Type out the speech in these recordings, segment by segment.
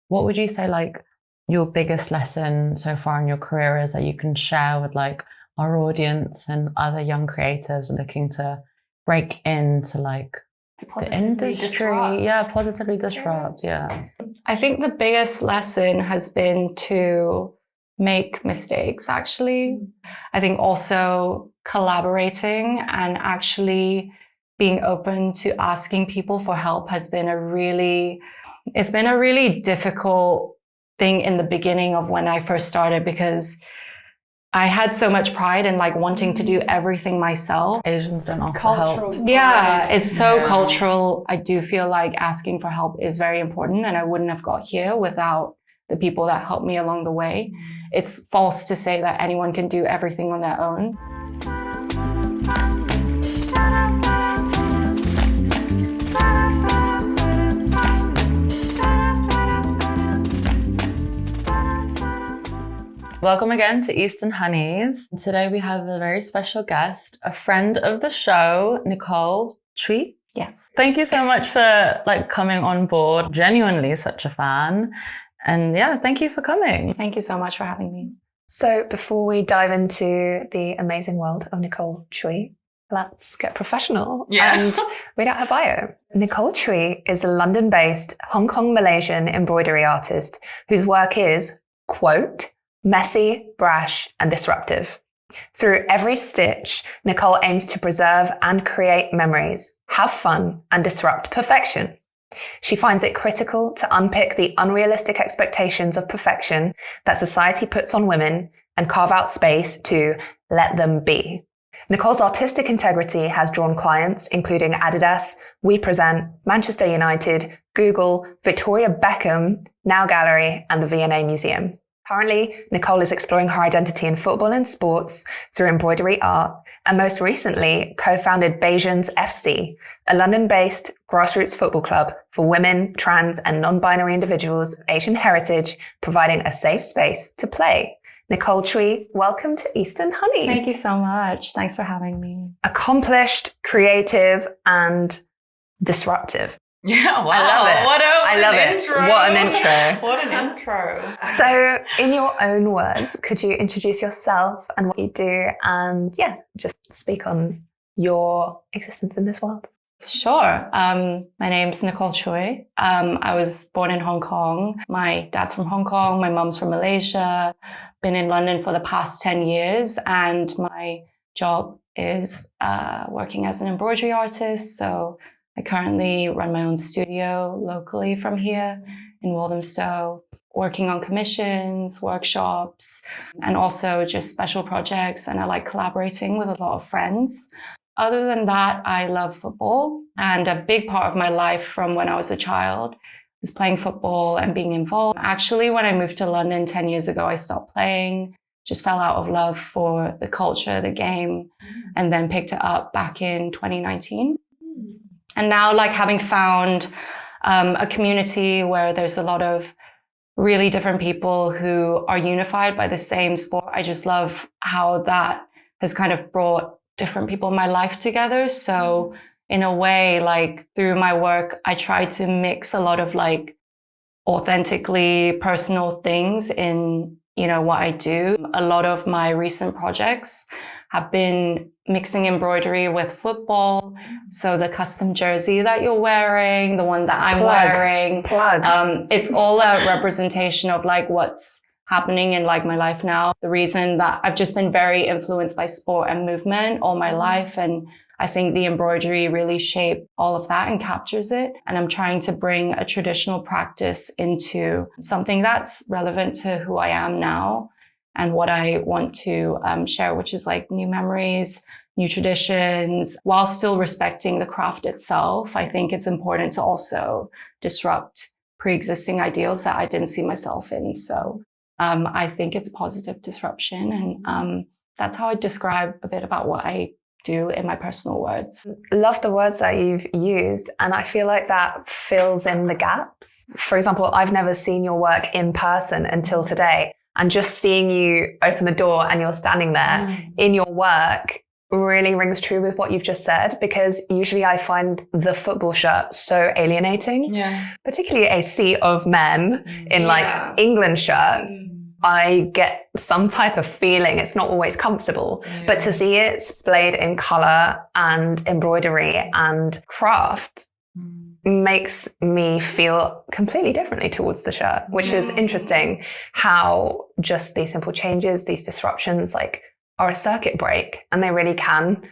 what would you say like your biggest lesson so far in your career is that you can share with like our audience and other young creatives looking to break into like the industry? Disrupt. Yeah, positively disrupt. Yeah. I think the biggest lesson has been to make mistakes, actually. I think also collaborating and actually being open to asking people for help has been it's been a really difficult thing in the beginning of when I first started, because I had so much pride in like wanting to do everything myself. Asians don't ask for help. Yeah, it's so cultural. I do feel like asking for help is very important, and I wouldn't have got here without the people that helped me along the way. It's false to say that anyone can do everything on their own. Welcome again to Eastern Hunnies. Today we have a very special guest, a friend of the show, Nicole Chui. Yes. Thank you so much for like coming on board. Genuinely such a fan. And yeah, thank you for coming. Thank you so much for having me. So before we dive into the amazing world of Nicole Chui, let's get professional and read out her bio. Nicole Chui is a London-based Hong Kong Malaysian embroidery artist whose work is, quote, messy, brash, and disruptive. Through every stitch, Nicole aims to preserve and create memories, have fun, and disrupt perfection. She finds it critical to unpick the unrealistic expectations of perfection that society puts on women and carve out space to let them be. Nicole's artistic integrity has drawn clients including Adidas, We Present, Manchester United, Google, Victoria Beckham, Now Gallery, and the V&A Museum. Currently, Nicole is exploring her identity in football and sports through embroidery art, and most recently co-founded Baesianz FC, a London-based grassroots football club for women, trans, and non-binary individuals of Asian heritage, providing a safe space to play. Nicole Chui, welcome to Eastern Hunnies. Thank you so much. Thanks for having me. Accomplished, creative, and disruptive. Yeah, wow. I love it. What an intro. What an intro. So in your own words, could you introduce yourself and what you do, and just speak on your existence in this world? Sure. My name's Nicole Chui. I was born in Hong Kong. My dad's from Hong Kong. My mom's from Malaysia. Been in London for the past 10 years, and my job is working as an embroidery artist. So I currently run my own studio locally from here in Walthamstow, working on commissions, workshops, and also just special projects. And I like collaborating with a lot of friends. Other than that, I love football. And a big part of my life from when I was a child was playing football and being involved. Actually, when I moved to London 10 years ago, I stopped playing, just fell out of love for the culture, the game, and then picked it up back in 2019. And now, like, having found a community where there's a lot of really different people who are unified by the same sport, I just love how that has kind of brought different people in my life together. So in a way, like, through my work, I try to mix a lot of like authentically personal things in, what I do. A lot of my recent projects have been mixing embroidery with football. So the custom jersey that you're wearing, the one that I'm wearing, it's all a representation of like what's happening in like my life now. The reason that I've just been very influenced by sport and movement all my life. And I think the embroidery really shaped all of that and captures it. And I'm trying to bring a traditional practice into something that's relevant to who I am now and what I want to share, which is like new memories, new traditions, while still respecting the craft itself. I think it's important to also disrupt pre-existing ideals that I didn't see myself in. So I think it's positive disruption. And that's how I describe a bit about what I do in my personal words. Love the words that you've used. And I feel like that fills in the gaps. For example, I've never seen your work in person until today. And just seeing you open the door and you're standing there in your work, really rings true with what you've just said, because usually I find the football shirt so alienating. Yeah. Particularly a sea of men in like England shirts. I get some type of feeling. It's not always comfortable, but to see it displayed in color and embroidery and craft makes me feel completely differently towards the shirt, which is interesting how just these simple changes, these disruptions, like, are a circuit break, and they really can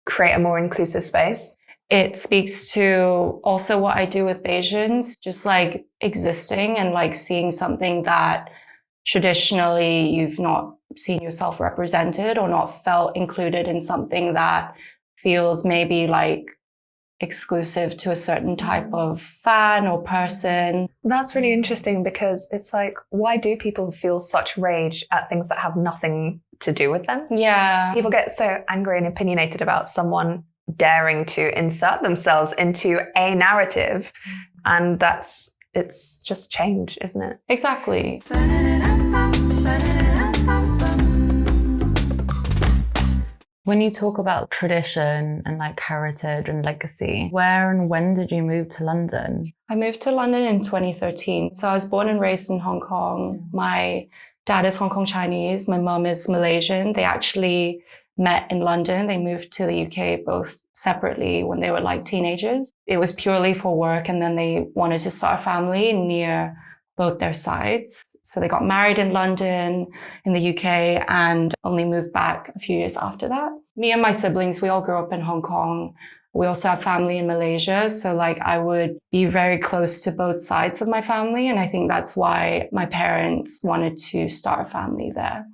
create a more inclusive space. It speaks to also what I do with Baesianz, just like existing and like seeing something that traditionally you've not seen yourself represented or not felt included in something that feels maybe like exclusive to a certain type of fan or person. That's really interesting, because it's like, why do people feel such rage at things that have nothing to do with them? Yeah. People get so angry and opinionated about someone daring to insert themselves into a narrative. And it's just change, isn't it? Exactly. When you talk about tradition and like heritage and legacy, where and when did you move to London? I moved to London in 2013. So I was born and raised in Hong Kong. My dad is Hong Kong Chinese. My mum is Malaysian. They actually met in London. They moved to the UK both separately when they were like teenagers. It was purely for work, and then they wanted to start a family near both their sides. So they got married in London, in the UK, and only moved back a few years after that. Me and my siblings, we all grew up in Hong Kong. We also have family in Malaysia. So like I would be very close to both sides of my family. And I think that's why my parents wanted to start a family there.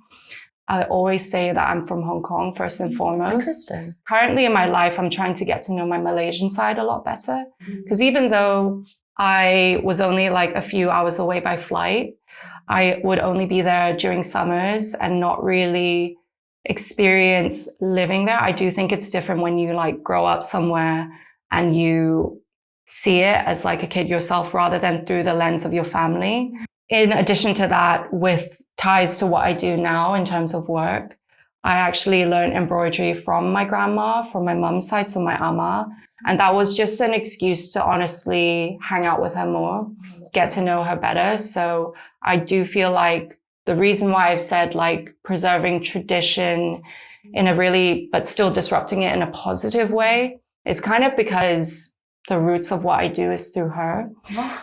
I always say that I'm from Hong Kong first and foremost. Currently in my life, I'm trying to get to know my Malaysian side a lot better. Because even though I was only like a few hours away by flight, I would only be there during summers and not really experience living there. I do think it's different when you like grow up somewhere and you see it as like a kid yourself rather than through the lens of your family. In addition to that, with ties to what I do now in terms of work, I actually learned embroidery from my grandma, from my mum's side, so my ama. And that was just an excuse to honestly hang out with her more, get to know her better. So I do feel like the reason why I've said like preserving tradition in a really, but still disrupting it in a positive way is kind of because the roots of what I do is through her.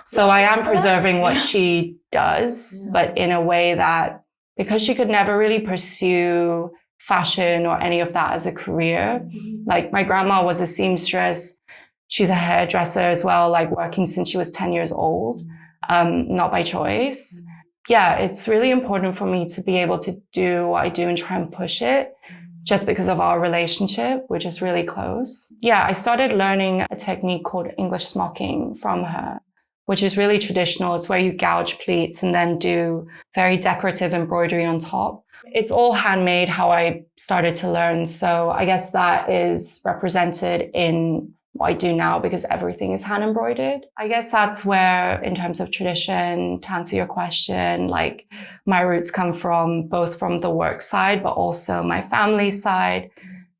So I am preserving what she does, but in a way that, because she could never really pursue fashion or any of that as a career. Like my grandma was a seamstress. She's a hairdresser as well, like working since she was 10 years old, not by choice. Yeah, it's really important for me to be able to do what I do and try and push it just because of our relationship, which is really close. Yeah, I started learning a technique called English smocking from her, which is really traditional. It's where you gouge pleats and then do very decorative embroidery on top. It's all handmade, how I started to learn. So I guess that is represented in what I do now because everything is hand embroidered. I guess that's where, in terms of tradition, to answer your question, like my roots come from, both from the work side, but also my family side.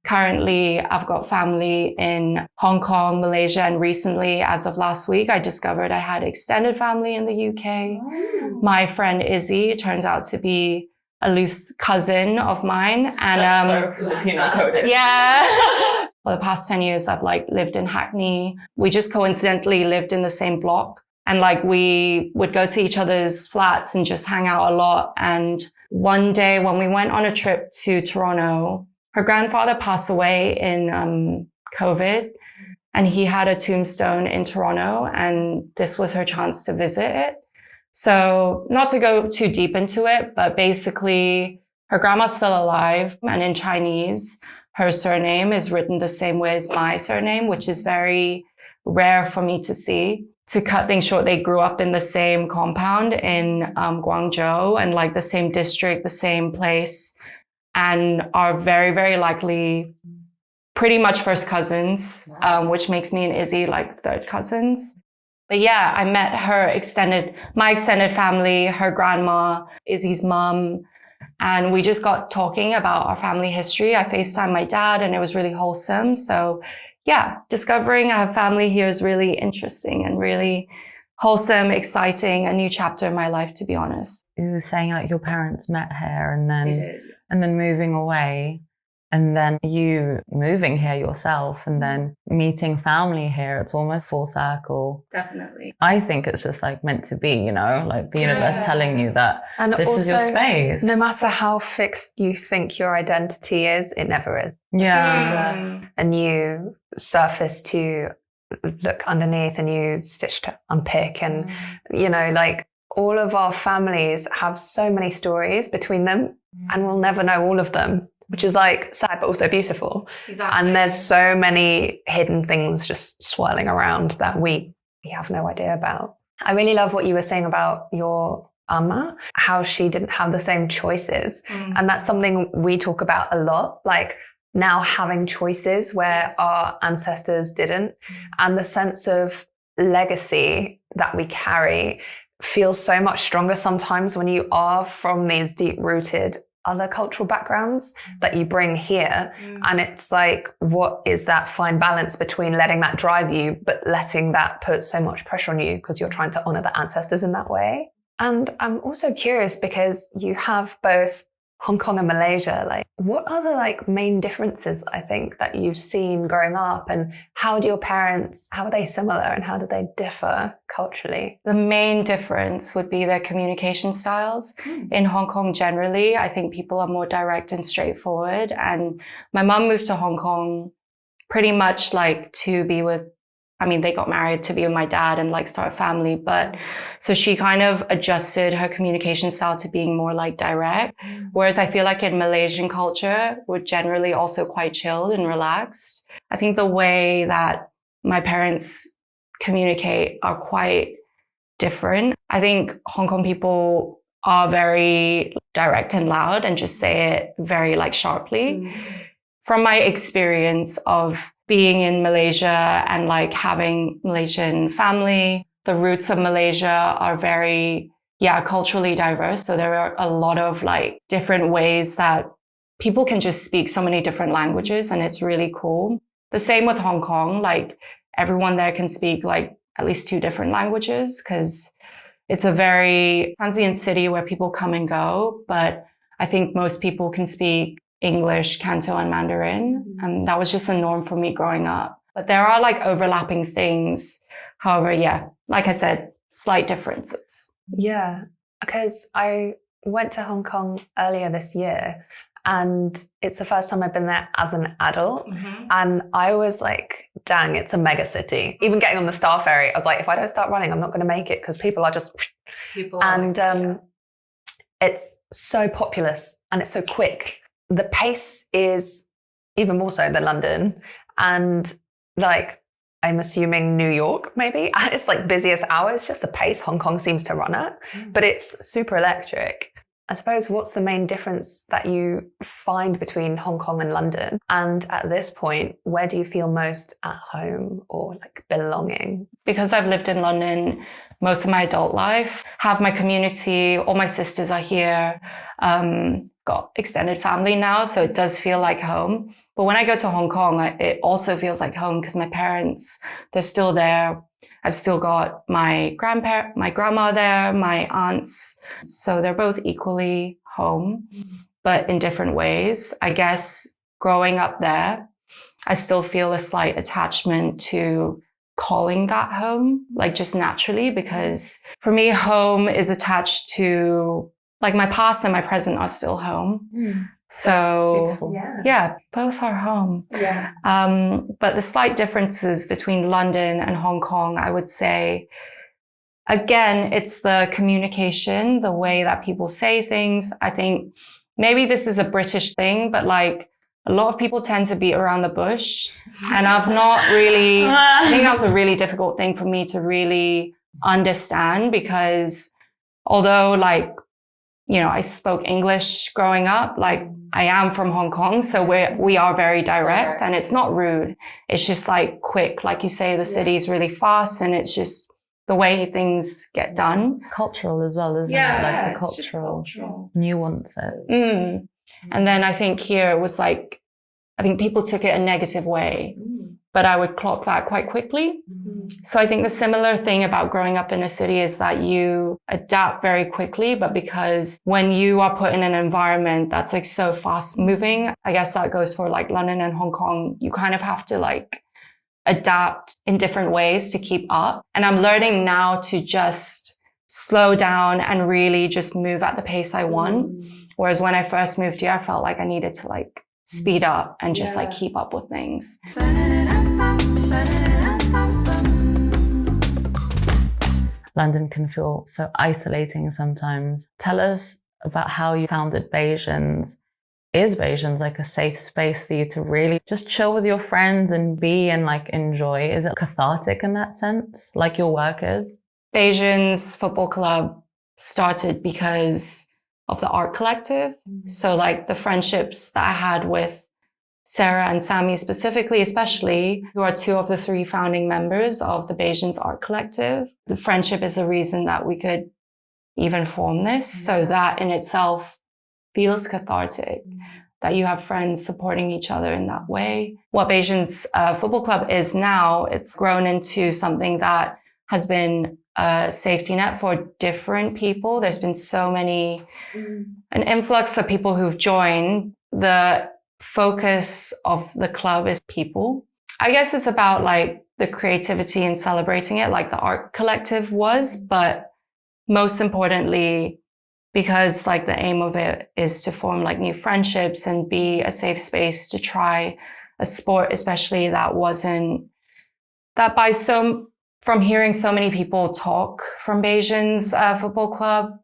Currently, I've got family in Hong Kong, Malaysia, and recently, as of last week, I discovered I had extended family in the UK. Oh. My friend Izzy turns out to be a loose cousin of mine. And that's so Filipino coded. Yeah. For the past 10 years, I've like lived in Hackney. We just coincidentally lived in the same block. And like we would go to each other's flats and just hang out a lot. And one day when we went on a trip to Toronto, her grandfather passed away in COVID, and he had a tombstone in Toronto, and this was her chance to visit it. So not to go too deep into it, but basically her grandma's still alive, and in Chinese, her surname is written the same way as my surname, which is very rare for me to see. To cut things short, they grew up in the same compound in Guangzhou, and like the same district, the same place, and are very, very likely pretty much first cousins, which makes me and Izzy like third cousins. But yeah, I met my extended family, her grandma, Izzy's mom, And we just got talking about our family history. I FaceTimed my dad and it was really wholesome. So yeah, discovering I have family here is really interesting and really wholesome, exciting, a new chapter in my life, to be honest. You were saying like your parents met here and They then, did, yes. and then moving away. And then you moving here yourself and then meeting family here. It's almost full circle. Definitely. I think it's just like meant to be, you know, like the universe telling you that And this also, is your space. No matter how fixed you think your identity is, it never is. Yeah. A new surface to look underneath, a new stitch to unpick. And, you know, like all of our families have so many stories between them and we'll never know all of them. Which is like sad, but also beautiful. Exactly. And there's so many hidden things just swirling around that we have no idea about. I really love what you were saying about your Amma, how she didn't have the same choices. And that's something we talk about a lot, like now having choices where our ancestors didn't. And the sense of legacy that we carry feels so much stronger sometimes when you are from these deep-rooted other cultural backgrounds that you bring here. And it's like, what is that fine balance between letting that drive you, but letting that put so much pressure on you because you're trying to honor the ancestors in that way? And I'm also curious because you have both Hong Kong and Malaysia, like what are the like main differences I think that you've seen growing up, and how do your parents, how are they similar and how do they differ culturally? The main difference would be their communication styles. In Hong Kong generally, I think people are more direct and straightforward. And my mum moved to Hong Kong pretty much like to be with, I mean, they got married to be with my dad and like start a family. But so she kind of adjusted her communication style to being more like direct. Whereas I feel like in Malaysian culture, we're generally also quite chilled and relaxed. I think the way that my parents communicate are quite different. I think Hong Kong people are very direct and loud and just say it very like sharply. From my experience of being in Malaysia and like having Malaysian family, the roots of Malaysia are very, culturally diverse. So there are a lot of like different ways that people can just speak so many different languages and it's really cool. The same with Hong Kong, like everyone there can speak like at least 2 different languages because it's a very transient city where people come and go. But I think most people can speak English, Canto, and Mandarin. And that was just the norm for me growing up. But there are like overlapping things. However, like I said, slight differences. Yeah, because I went to Hong Kong earlier this year and it's the first time I've been there as an adult. And I was like, dang, it's a mega city. Even getting on the Star Ferry, I was like, if I don't start running, I'm not going to make it because people are just... It's so populous and it's so quick. The pace is even more so than London. And like, I'm assuming New York, maybe. It's like busiest hours, just the pace Hong Kong seems to run at. But it's super electric. I suppose what's the main difference that you find between Hong Kong and London? And at this point, where do you feel most at home or like belonging? Because I've lived in London most of my adult life, have my community, all my sisters are here, got extended family now, so it does feel like home. But when I go to Hong Kong, it also feels like home because my parents, they're still there. I've still got my grandma there, my aunts. So they're both equally home, but in different ways. I guess growing up there, I still feel a slight attachment to calling that home, like just naturally, because for me, home is attached to like my past and my present are still home. So both are home. But the slight differences between London and Hong Kong, I would say, again, it's the communication, the way that people say things. I think maybe this is a British thing, but like a lot of people tend to beat around the bush. And I've not really, I think that was a really difficult thing for me to really understand because although like, you know, I spoke English growing up, like I am from Hong Kong. So we are very direct and it's not rude. It's just like quick. Like you say, the city is really fast and it's just the way things get done. It's cultural as well, isn't it? Like the cultural nuances. And then I think here it was like, I think people took it a negative way, but I would clock that quite quickly. So I think the similar thing about growing up in a city is that you adapt very quickly, but because when you are put in an environment that's like so fast moving, I guess that goes for like London and Hong Kong, you kind of have to like adapt in different ways to keep up. And I'm learning now to just slow down and really just move at the pace I want. Whereas when I first moved here, I felt like I needed to like speed up and just like keep up with things. London can feel so isolating sometimes. Tell us about how you founded Baesianz. Is Baesianz like a safe space for you to really just chill with your friends and be and like enjoy? Is it cathartic in that sense, like your work is? Baesianz Football Club started because of the art collective. So like the friendships that I had with Sarah and Sammy specifically, especially, who are two of the three founding members of the Baesianz Art Collective. The friendship is the reason that we could even form this. So that in itself feels cathartic, that you have friends supporting each other in that way. What Baesianz Football Club is now, it's grown into something that has been a safety net for different people. There's been so many, an influx of people who've joined. The focus of the club is people. I guess it's about like the creativity and celebrating it like the art collective was, but most importantly, because like the aim of it is to form like new friendships and be a safe space to try a sport, especially that wasn't, that from hearing so many people talk from Baesianz Football Club,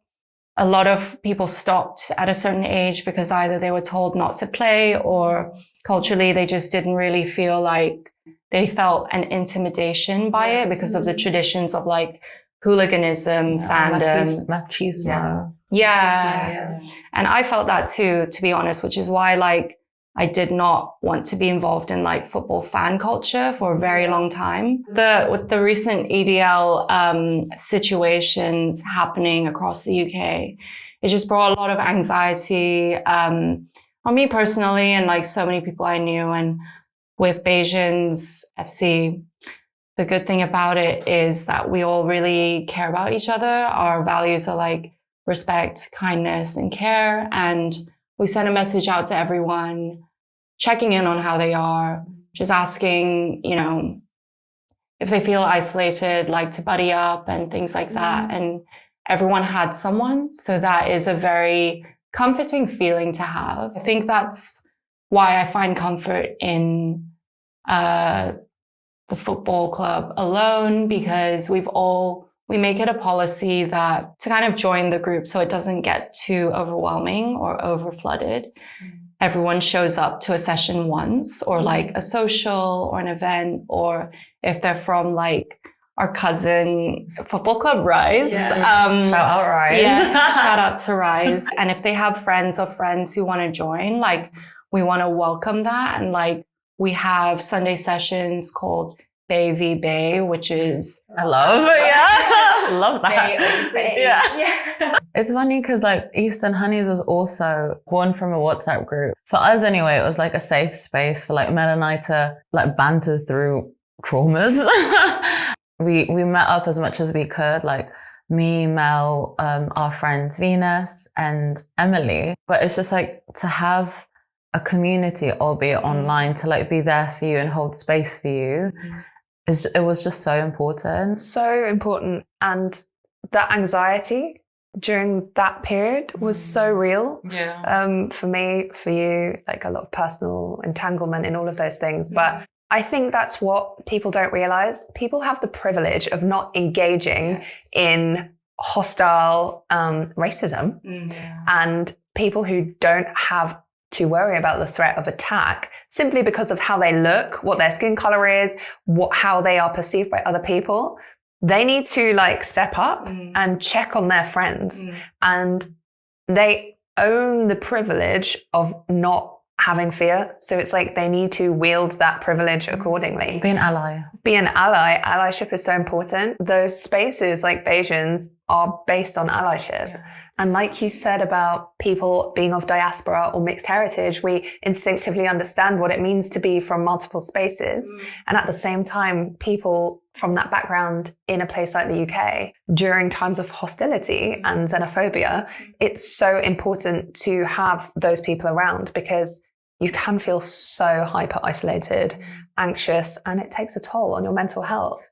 a lot of people stopped at a certain age because either they were told not to play or culturally they just didn't really feel like they felt an intimidation by it because of the traditions of like hooliganism, fandom. Machismo. Yeah. And I felt that too, to be honest, which is why like I did not want to be involved in like football fan culture for a very long time. With the recent EDL situations happening across the UK, it just brought a lot of anxiety on me personally and like so many people I knew. And with Baesianz FC, the good thing about it is that we all really care about each other. Our values are like respect, kindness, and care. And we send a message out to everyone, checking in on how they are, just asking, you know, if they feel isolated, like to buddy up and things like that. And everyone had someone. So that is a very comforting feeling to have. I think that's why I find comfort in the football club alone, because we make it a policy that to kind of join the group so it doesn't get too overwhelming or over flooded. Everyone shows up to a session once or like a social or an event, or if they're from like our cousin football club Rise. Shout out Rise. Yes, shout out to Rise. And if they have friends who want to join, like we want to welcome that. And like we have Sunday sessions called Bay v Bay, which is I love that. Yeah. It's funny because like Eastern Hunnies was also born from a WhatsApp group. For us anyway, it was like a safe space for like Mel and I to like banter through traumas. We met up as much as we could, like me, Mel, our friends Venus and Emily. But it's just like to have a community, albeit online, to like be there for you and hold space for you. It was just so important. So important. And that anxiety during that period was so real. Yeah. For me, for you, like a lot of personal entanglement in all of those things. But I think that's what people don't realize. People have the privilege of not engaging in hostile racism. And people who don't have to worry about the threat of attack simply because of how they look, what their skin color is, how they are perceived by other people. They need to like step up and check on their friends. And they own the privilege of not having fear. So it's like they need to wield that privilege accordingly. Be an ally. Be an ally. Allyship is so important. Those spaces like Baesianz are based on allyship. Yeah. And like you said about people being of diaspora or mixed heritage, we instinctively understand what it means to be from multiple spaces. And at the same time, people from that background in a place like the UK, during times of hostility and xenophobia, it's so important to have those people around, because you can feel so hyper isolated, anxious, and it takes a toll on your mental health.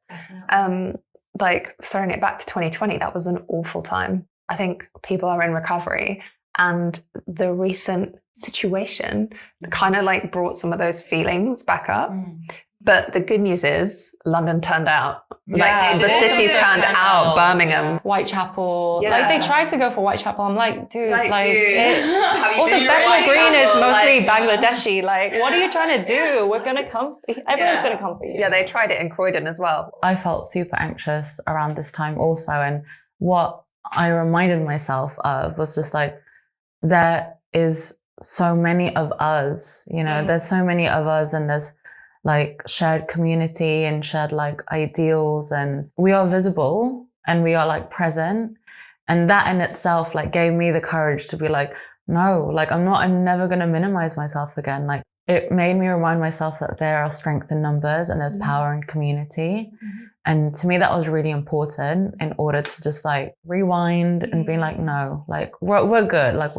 Like throwing it back to 2020, that was an awful time. I think people are in recovery, and the recent situation kind of like brought some of those feelings back up. But the good news is London turned out. Yeah, like the city's turned out. Birmingham. Whitechapel. Yeah. Like they tried to go for Whitechapel. I'm like, dude, it's also Bethnal Green is mostly Bangladeshi. Like, what are you trying to do? We're gonna come. Everyone's gonna come for you. Yeah, they tried it in Croydon as well. I felt super anxious around this time also, and what I reminded myself of was just like, there is so many of us, you know, there's so many of us, and there's like shared community and shared like ideals, and we are visible and we are like present. And that in itself like gave me the courage to be like, no, like I'm never going to minimize myself again. Like it made me remind myself that there are strength in numbers and there's power in community. And to me, that was really important in order to just like rewind and be like, no, like we're good. Like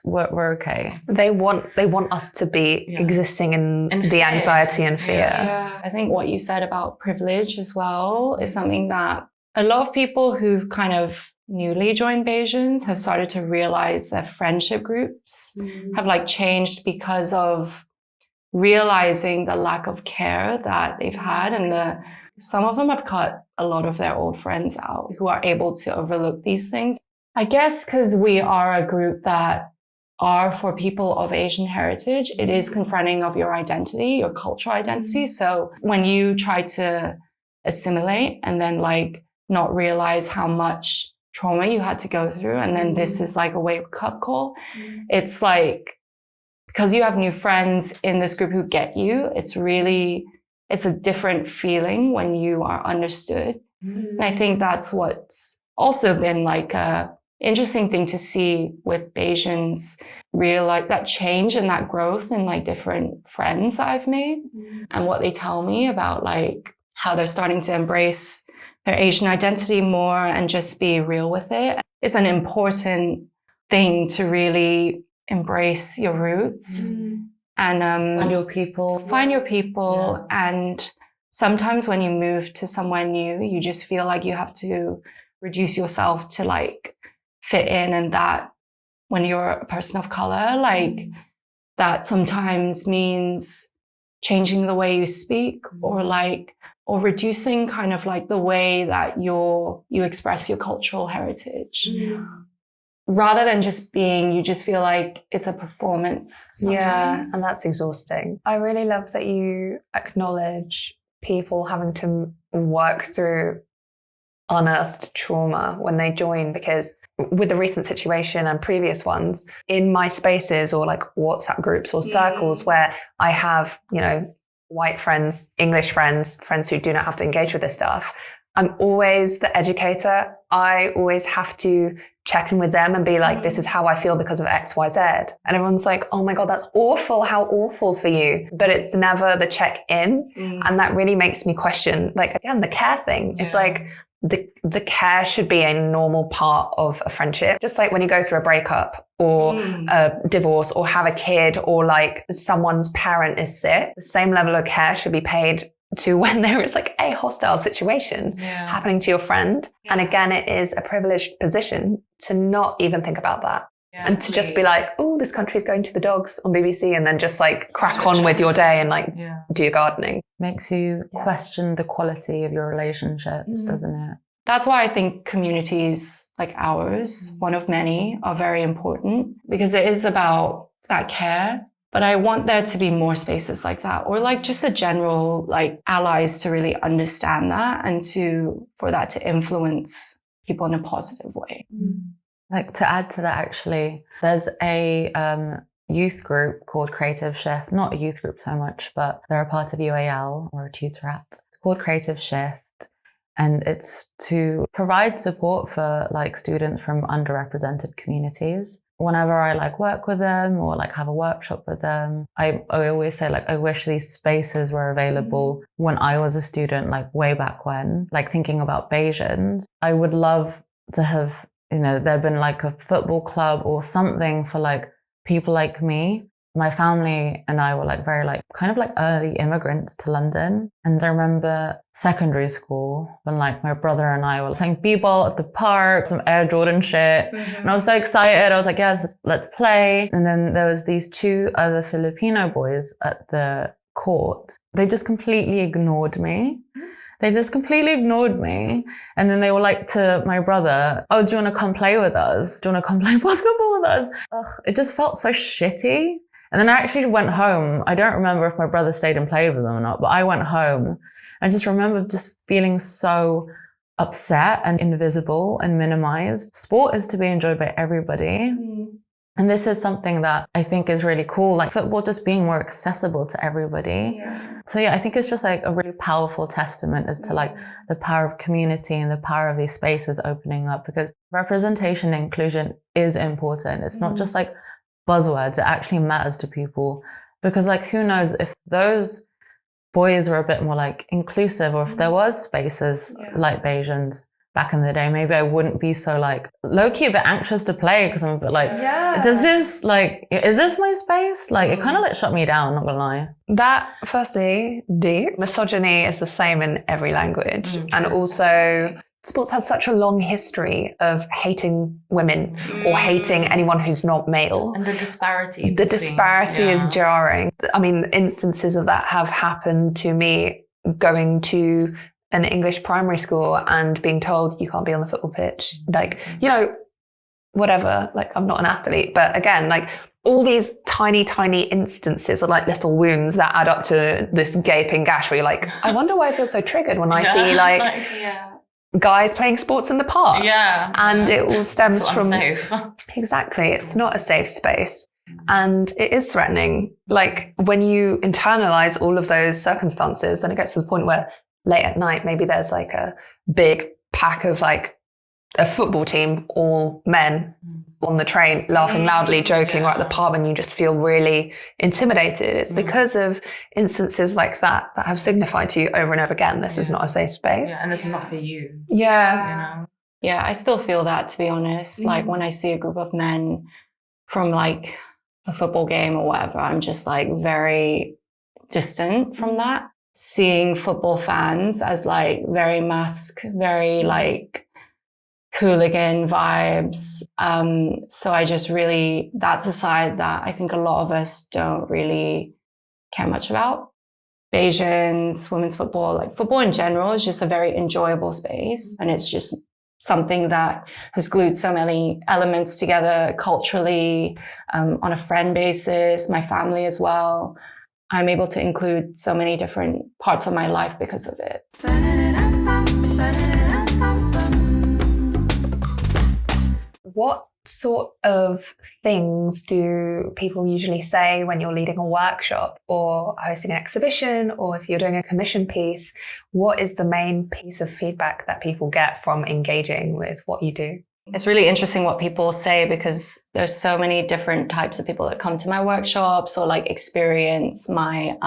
we're okay. They want us to be existing in the fear. Anxiety and fear. Yeah. I think what you said about privilege as well is something that a lot of people who've kind of newly joined Baesianz have started to realize their friendship groups have like changed because of realizing the lack of care that they've had, and some of them have cut a lot of their old friends out who are able to overlook these things. I guess because we are a group that are for people of Asian heritage, it is confronting of your identity, your cultural identity. So when you try to assimilate and then like not realize how much trauma you had to go through, and then this is like a wake-up call, it's like, because you have new friends in this group who get you, it's a different feeling when you are understood. And I think that's what's also been like a interesting thing to see with Baesianz, realize that change and that growth in like different friends that I've made and what they tell me about like how they're starting to embrace their Asian identity more and just be real with it. It's an important thing to really embrace your roots. And find your people. And sometimes when you move to somewhere new, you just feel like you have to reduce yourself to like fit in. And that when you're a person of color, like that sometimes means changing the way you speak or reducing kind of like the way that you express your cultural heritage. Rather than just being, you just feel like it's a performance sometimes. Yeah, and that's exhausting. I really love that you acknowledge people having to work through unearthed trauma when they join, because with the recent situation and previous ones, in my spaces or like WhatsApp groups or circles where I have, you know, white friends, English friends who do not have to engage with this stuff, I'm always the educator. I always have to check in with them and be like, this is how I feel because of X, Y, Z. And everyone's like, oh my God, that's awful. How awful for you. But it's never the check in. And that really makes me question, like, again, the care thing. It's like the care should be a normal part of a friendship. Just like when you go through a breakup or a divorce or have a kid or like someone's parent is sick, the same level of care should be paid to when there is like a hostile situation happening to your friend. And again, it is a privileged position to not even think about that. And to just be like, oh, this country's going to the dogs on BBC, and then just like crack on with your day and like do your gardening. Makes you question the quality of your relationships, doesn't it? That's why I think communities like ours, one of many, are very important, because it is about that care. But I want there to be more spaces like that, or like just a general like allies to really understand that and for that to influence people in a positive way. Like to add to that, actually, there's a youth group called Creative Shift. Not a youth group so much, but they're a part of UAL or a tutorate. It's called Creative Shift. And it's to provide support for like students from underrepresented communities. Whenever I like work with them or like have a workshop with them, I always say like, I wish these spaces were available when I was a student, like way back when, like thinking about Baesianz. I would love to have, you know, there been like a football club or something for like people like me. My family and I were like very like kind of like early immigrants to London. And I remember secondary school when like my brother and I were playing b-ball at the park, some Air Jordan shit. And I was so excited. I was like, yes, let's play. And then there was these two other Filipino boys at the court. They just completely ignored me. They just completely ignored me. And then they were like to my brother, oh, do you want to come play with us? Do you want to come play basketball with us? Ugh, it just felt so shitty. And then I actually went home. I don't remember if my brother stayed and played with them or not, but I went home and just remember just feeling so upset and invisible and minimized. Sport is to be enjoyed by everybody. And this is something that I think is really cool, like football just being more accessible to everybody. So yeah, I think it's just like a really powerful testament as to like the power of community and the power of these spaces opening up, because representation and inclusion is important. It's not just like buzzwords. It actually matters to people, because like, who knows if those boys were a bit more like inclusive, or if there was spaces like Baesianz back in the day, maybe I wouldn't be so like low-key a bit anxious to play, because I'm a bit like, is this my space? Like it kind of like shut me down, not gonna lie. That, firstly, deep. Misogyny is the same in every language. And also sports has such a long history of hating women or hating anyone who's not male. And the disparity. The disparity is jarring. I mean, instances of that have happened to me going to an English primary school and being told you can't be on the football pitch. Like, you know, whatever, like I'm not an athlete, but again, like all these tiny, tiny instances are like little wounds that add up to this gaping gash where you're like, I wonder why I feel so triggered when I see like guys playing sports in the park. And it all stems from exactly, it's not a safe space. And it is threatening. Like when you internalize all of those circumstances, then it gets to the point where late at night, maybe there's like a big pack of like a football team, all men on the train, laughing loudly, joking, or at the pub, and you just feel really intimidated. It's because of instances like that that have signified to you over and over again, this is not a safe space. And it's not for you. You know? Yeah, I still feel that, to be honest. Like when I see a group of men from like a football game or whatever, I'm just like very distant from that. Seeing football fans as like very mask, very like hooligan vibes. So I just really, that's a side that I think a lot of us don't really care much about. Baesianz, women's football, like football in general is just a very enjoyable space. And it's just something that has glued so many elements together culturally, on a friend basis, my family as well. I'm able to include so many different parts of my life because of it. What sort of things do people usually say when you're leading a workshop or hosting an exhibition, or if you're doing a commission piece? What is the main piece of feedback that people get from engaging with what you do? It's really interesting what people say, because there's so many different types of people that come to my workshops or like experience my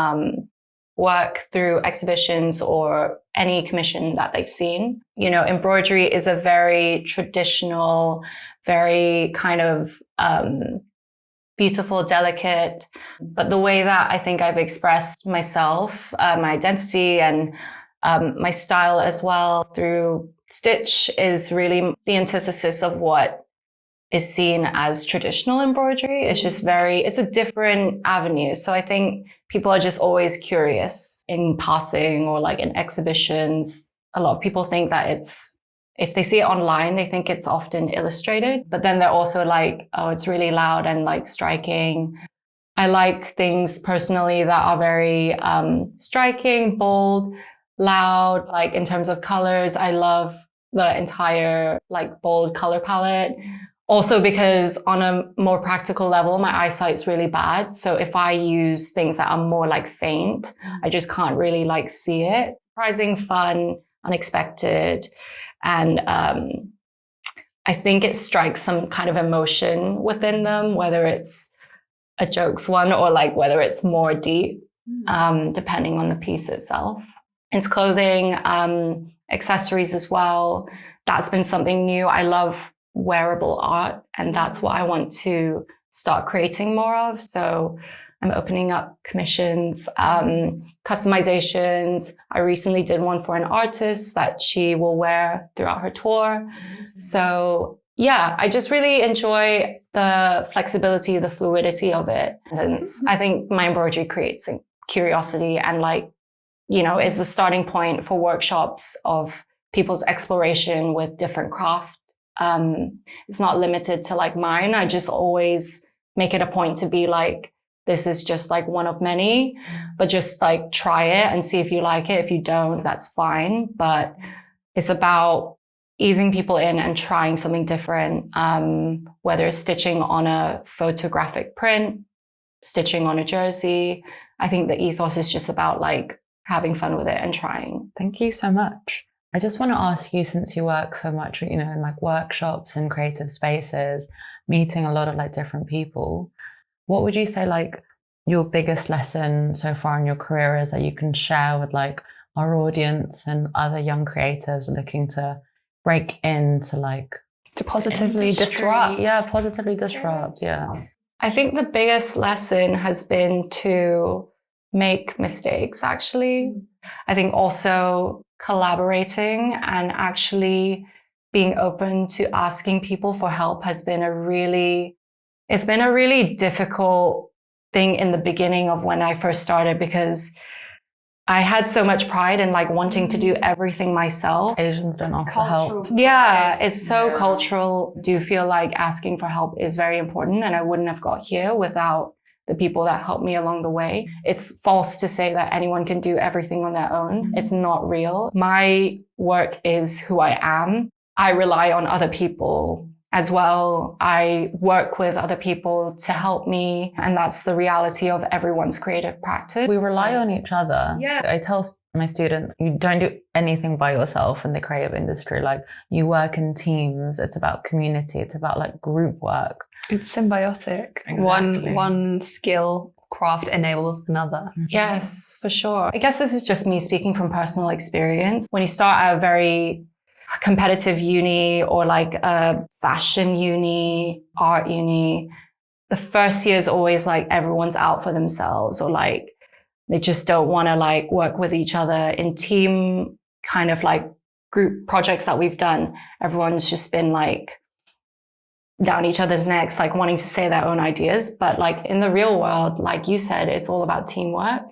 work through exhibitions or any commission that they've seen. You know, embroidery is a very traditional, very kind of beautiful, delicate, but the way that I think I've expressed myself, my identity and my style as well through stitch is really the antithesis of what is seen as traditional embroidery. It's just it's a different avenue. So I think people are just always curious in passing or like in exhibitions. A lot of people think that if they see it online, they think it's often illustrated, but then they're also like, oh, it's really loud and like striking. I like things personally that are very striking, bold, loud, like in terms of colors. I love the entire like bold color palette. Also because on a more practical level, my eyesight's really bad. So if I use things that are more like faint, I just can't really like see it. Surprising, fun, unexpected. And I think it strikes some kind of emotion within them, whether it's a jokes one or like whether it's more deep, depending on the piece itself. It's clothing, accessories as well. That's been something new. I love wearable art, and that's what I want to start creating more of. So I'm opening up commissions, customizations. I recently did one for an artist that she will wear throughout her tour. So yeah, I just really enjoy the flexibility, the fluidity of it. And I think my embroidery creates curiosity and like, you know, is the starting point for workshops of people's exploration with different craft. It's not limited to like mine. I just always make it a point to be like, this is just like one of many, but just like try it and see if you like it. If you don't, that's fine. But it's about easing people in and trying something different. Whether it's stitching on a photographic print, stitching on a jersey. I think the ethos is just about like having fun with it and trying. Thank you so much. I just want to ask you, since you work so much, you know, in like workshops and creative spaces, meeting a lot of like different people, what would you say like your biggest lesson so far in your career is that you can share with like our audience and other young creatives looking to break into like to positively disrupt? Yeah, positively disrupt. Yeah. I think the biggest lesson has been to make mistakes, actually. I think also collaborating and actually being open to asking people for help has been it's been a really difficult thing in the beginning of when I first started, because I had so much pride in like wanting to do everything myself. Asians don't ask for help. Yeah, it's so cultural. I do feel like asking for help is very important, and I wouldn't have got here without the people that helped me along the way. It's false to say that anyone can do everything on their own. It's not real. My work is who I am. I rely on other people as well. I work with other people to help me. And that's the reality of everyone's creative practice. We rely on each other. Yeah. I tell my students, you don't do anything by yourself in the creative industry. Like you work in teams. It's about community. It's about like group work. It's symbiotic. Exactly. One skill craft enables another. Yes, for sure. I guess this is just me speaking from personal experience. When you start at a very competitive uni or like a fashion uni, art uni, the first year is always like everyone's out for themselves, or like they just don't want to like work with each other in team kind of like group projects that we've done. Everyone's just been like down each other's necks, like wanting to say their own ideas. But like in the real world, like you said, it's all about teamwork.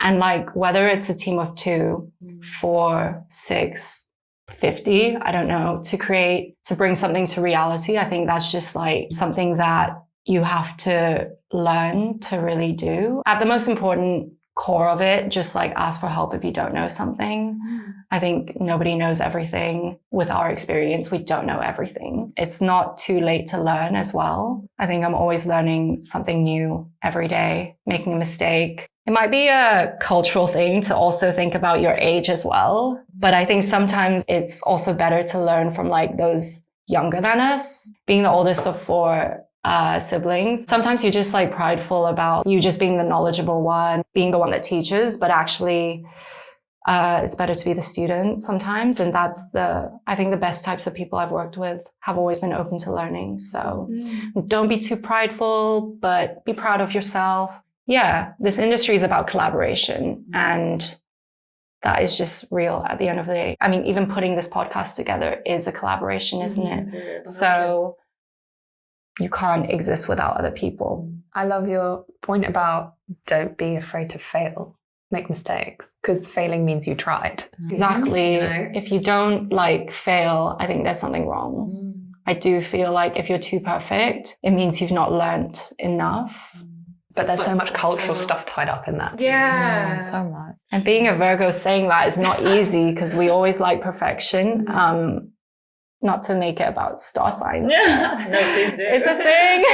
And like whether it's a team of 2, 4, 6, 50, I don't know, to bring something to reality. I think that's just like something that you have to learn to really do. At the most important core of it, just like ask for help if you don't know something. I think nobody knows everything. With our experience, we don't know everything. It's not too late to learn as well. I think I'm always learning something new every day, making a mistake. It might be a cultural thing to also think about your age as well. But I think sometimes it's also better to learn from like those younger than us. Being the oldest of 4 siblings, sometimes you're just like prideful about you just being the knowledgeable one, being the one that teaches, but actually it's better to be the student sometimes. And I think the best types of people I've worked with have always been open to learning. So don't be too prideful, but be proud of yourself. Yeah, this industry is about collaboration, and that is just real at the end of the day. I mean, even putting this podcast together is a collaboration, isn't it? So you can't exist without other people. I love your point about don't be afraid to fail, make mistakes, because failing means you tried. Exactly. You know? If you don't like fail, I think there's something wrong. I do feel like if you're too perfect, it means you've not learned enough. But there's so much cultural stuff tied up in that. Yeah. So much. And being a Virgo saying that is not easy because we always like perfection. not to make it about star signs. No, please do. It's a thing.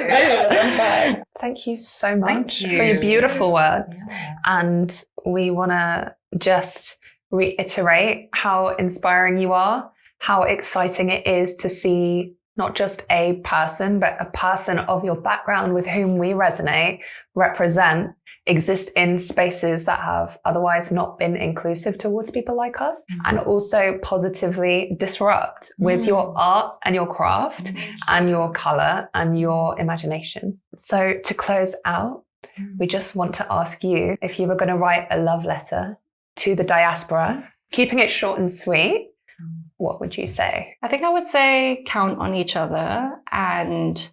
Yeah, Thank you so much Thank you. for your beautiful words. Yeah. And we want to just reiterate how inspiring you are, how exciting it is to see not just a person, but a person of your background with whom we resonate, represent, exist in spaces that have otherwise not been inclusive towards people like us, and also positively disrupt with your art and your craft and your color and your imagination. So to close out, we just want to ask you if you were going to write a love letter to the diaspora, keeping it short and sweet, what would you say? I think I would say count on each other and,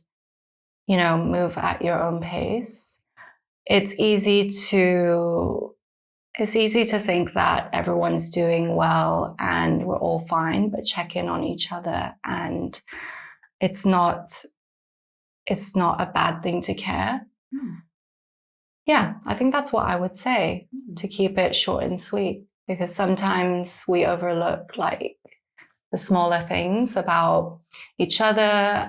move at your own pace. It's easy to think that everyone's doing well and we're all fine, but check in on each other. And it's not a bad thing to care. Yeah, I think that's what I would say, to keep it short and sweet, because sometimes we overlook like the smaller things about each other.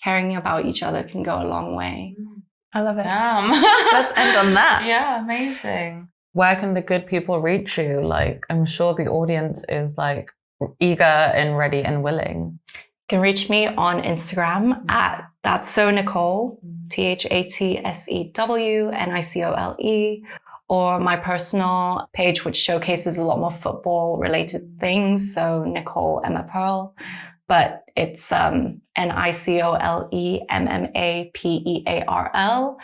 Caring about each other can go a long way. I love it. Let's Let's end on that. Yeah, amazing. Where can the good people reach you? Like, I'm sure the audience is like eager and ready and willing. You can reach me on Instagram at That's So Nicole, THATSEWNICOLE, or my personal page, which showcases a lot more football related things. So Nicole Emma Pearl, but it's NICOLEMMAPEARL.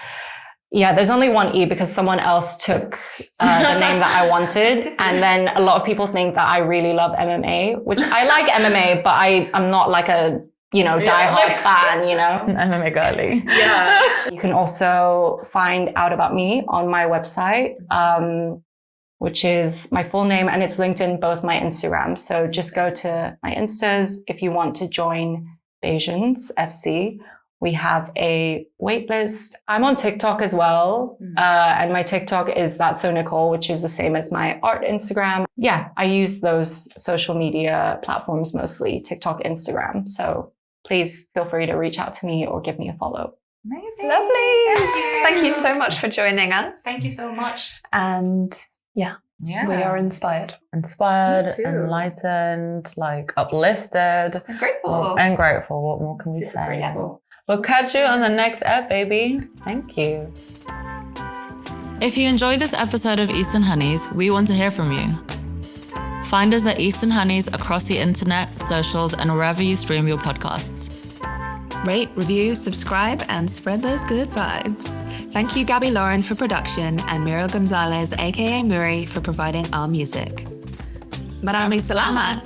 Yeah, there's only one E because someone else took the name that I wanted. And then a lot of people think that I really love MMA, which I like MMA, but I'm not like a, diehard fan, MMA girly. Yeah. You can also find out about me on my website, which is my full name, and it's linked in both my Instagrams. So just go to my Instas if you want to join Baesianz FC. We have a wait list. I'm on TikTok as well. And my TikTok is That's So Nicole, which is the same as my art Instagram. Yeah, I use those social media platforms mostly, TikTok, Instagram. So please feel free to reach out to me or give me a follow. Amazing. Lovely. Thank you so much for joining us. Thank you so much. And we are inspired. Inspired, Me too. enlightened, like uplifted. I'm grateful. And grateful. What more can we Super say? grateful. We'll catch you on the next ep, baby. Thank you. If you enjoyed this episode of Eastern Hunnies, we want to hear from you. Find us at Eastern Hunnies across the internet, socials, and wherever you stream your podcasts. Rate, review, subscribe, and spread those good vibes. Thank you, Gabby Lauren, for production, and Muriel Gonzalez, aka Muri, for providing our music. Maraming salamat.